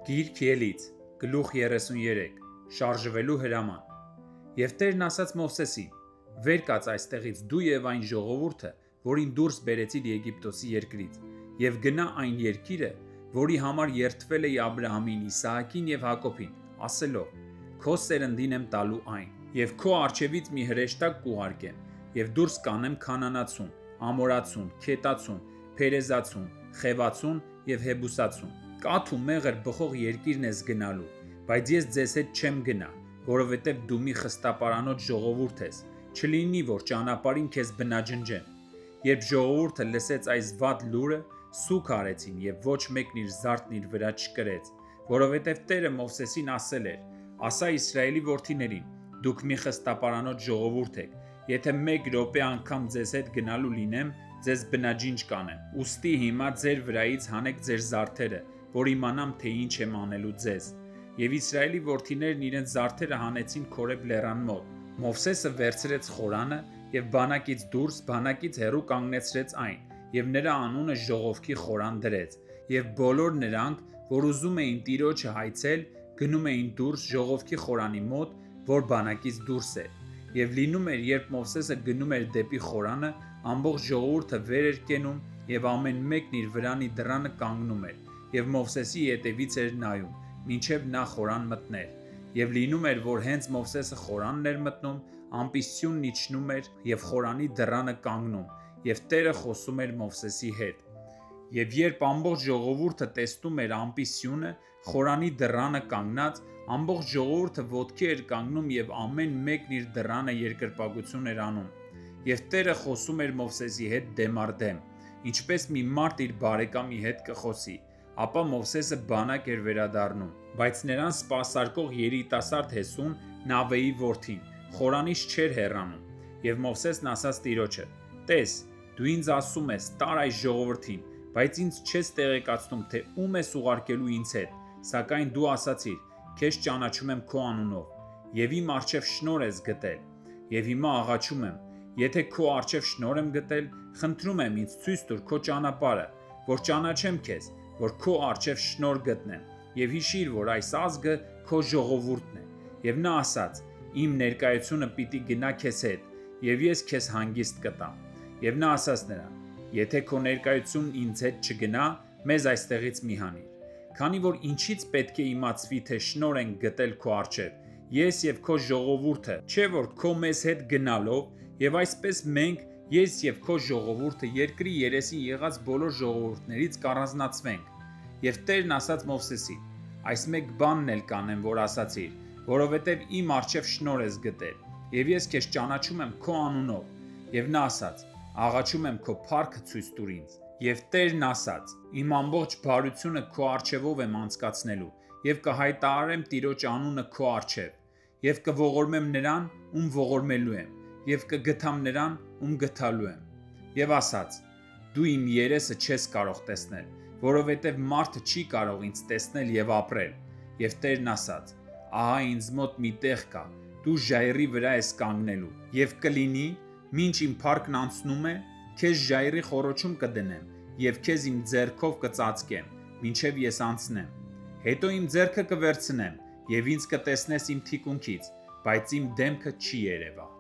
Գիրք Ելից, գլուխ 33, շարժվելու հրաման։ Եվ Տերն ասաց Մովսեսին. «Վեր կաց այստեղից դու եւ այն ժողովուրդը, որին դուրս բերեցիր Եգիպտոսի երկրից, եւ գնա այն երկիրը, որի համար երդվել էի Աբրահամին, Իսահակին եւ Հակոբին, ասելով. քո սերնդին եմ տալու այն, եւ քո առջևից մի հրեշտակ կուղարկեմ, եւ դուրս կանեմ Քանանացուն, Ամորացուն, Քետացուն, Փերեզացուն, Խևացուն եւ Հեբուսացուն։ Կաթ ու մեղր բխող երկիրն ես գնալու, բայց ես ձեզ հետ չեմ գնա, որովհետև դու մի խստապարանոց ժողովուրդ ես, չլինի, որ ճանապարհին քեզ բնաջնջեն։ Երբ ժողովուրդը լսեց այս վատ լուրը, սուգ արեցին եւ ոչ մեկն իր զարդն իր վրա չկրեց, որովհետև Տերը Մովսեսին ասել էր. ասա Իսրայելի որդիներին, դուք մի խստապարանոց ժողովուրդ եք, եթե մեկ րոպե անգամ ձեզ հետ գնալու լինեմ, ձեզ բնաջինջ կանեմ։ Ուստի հիմա ձեր վրայից հանեք ձեր զարդերը, որ իմանամ, թե ինչ եմ անելու ձեզ։ Եվ Իսրայելի որդիներն իրենց զարդերը հանեցին Քորեբ լեռան մոտ։ Մովսեսը վերցրեց խորանը եւ բանակից դուրս, բանակից հեռու կանգնեցրեց այն, եւ նրա անունը ժողովքի խորան դրեց։ Եվ բոլոր նրանք, որ ուզում էին Տիրոջը հայցել, գնում էին դուրս ժողովքի խորանի մոտ, որ բանակից դուրս էր։ Եվ լինում էր, երբ Մովսեսը գնում էր դեպի խորանը, ամբողջ ժողովուրդը վեր էր կենում եւ ամեն մեկն իր վրանի դռանը կանգնում էր եւ Մովսեսի ետևից էր նայում, մինչև նա խորան մտներ։ Եվ լինում էր, որ հենց Մովսեսը խորանն էր մտնում, ամպիսյունն իջնում էր եւ խորանի դռանը կանգնում, եւ Տերը խոսում էր Մովսեսի հետ։ Եվ երբ ամբողջ ժողովուրդը տեսնում էր ամպիսյունը խորանի դռանը կանգնած, ամբողջ ժողովուրդը ոտքի էր կանգնում եւ ամեն մեկն իր դռանը երկրպագություն էր անում։ Եվ Տերը խոսում էր Մովսեսի հետ դեմ առ դեմ, ինչպես մի մարդ իր բարեկամի հետ կխոսի։ Ապա Մովսեսը բանակ էր վերադառնում, բայց նրան սպասարկող երիտասարդ Հեսուն, Նավեի որդին, խորանից չէր հեռանում։ Եվ Մովսեսն ասաց Տիրոջը. «Տես, դու ինձ ասում ես, տար այս ժողովրդին, բայց ինձ չես տեղեկացնում, թե ում ես ուղարկելու ինձ հետ, սակայն դու ասացիր. քեզ ճանաչում եմ քո անունով, եւ իմ առջև շնորհ ես գտել։ Եվ հիմա աղաչում եմ, եթե քո առջև շնորհ եմ գտել, խնդրում եմ ինձ ցույց տուր քո ճանապարհը, որ ճանաչեմ քեզ, որ քո առջև շնորհ գտնեմ, եւ հիշիր, որ այս ազգը քո ժողովուրդն է»։ Եվ նա ասաց. «Իմ ներկայությունը պիտի գնա քեզ հետ, եւ ես քեզ հանգիստ կտամ»։ Եվ նա ասաց նրան. «Եթե քո ներկայությունն ինձ հետ չգնա, մեզ այստեղից մի հանիր։ Քանի որ ինչից պետք է իմացվի, թե շնորհ ենք գտել քո առջև, ես եւ քո ժողովուրդը, չէ՞ որ քո մեզ հետ գնալով, եւ այսպես մենք, ես եւ քո ժողովուրդը երկրի երեսին եղած բոլոր ժողովուրդներից կառանձնացվենք»։ Եվ Տերն ասաց Մովսեսին. «Այս մեկ բանն էլ կանեմ, որ ասացիր, որովհետև իմ առջև շնորհ ես գտել, եւ ես քեզ ճանաչում եմ քո անունով»։ Եվ նա ասաց. «Աղաչում եմ քո փառքը ցույց տուր ինձ»։ Եվ Տերն ասաց. «Իմ ամբողջ բարությունը քո առջևով եմ անցկացնելու, եւ կհայտարարեմ Տիրոջ անունը քո առջև, եւ կողորմեմ նրան, ում ողորմելու եմ, եւ կգթամ նրան, ում գթալու եմ»։ Եվ ասաց. «Դու իմ երեսը չես կարող տեսնել, որովհետև մարդը չի կարող ինձ տեսնել եւ ապրել»։ Եվ Տերն ասաց. «Ահա ինձ մոտ մի տեղ կա, դու ժայռի վրա ես կանգնելու, եւ կլինի, մինչ իմ փառքն անցնում է, քեզ ժայռի խոռոչում կդնեմ եւ քեզ իմ ձեռքով կծածկեմ, մինչեւ ես անցնեմ։ Հետո իմ ձեռքը կվերցնեմ եւ ինձ կտեսնես իմ թիկունքից, բայց իմ դեմքը չի երևա»։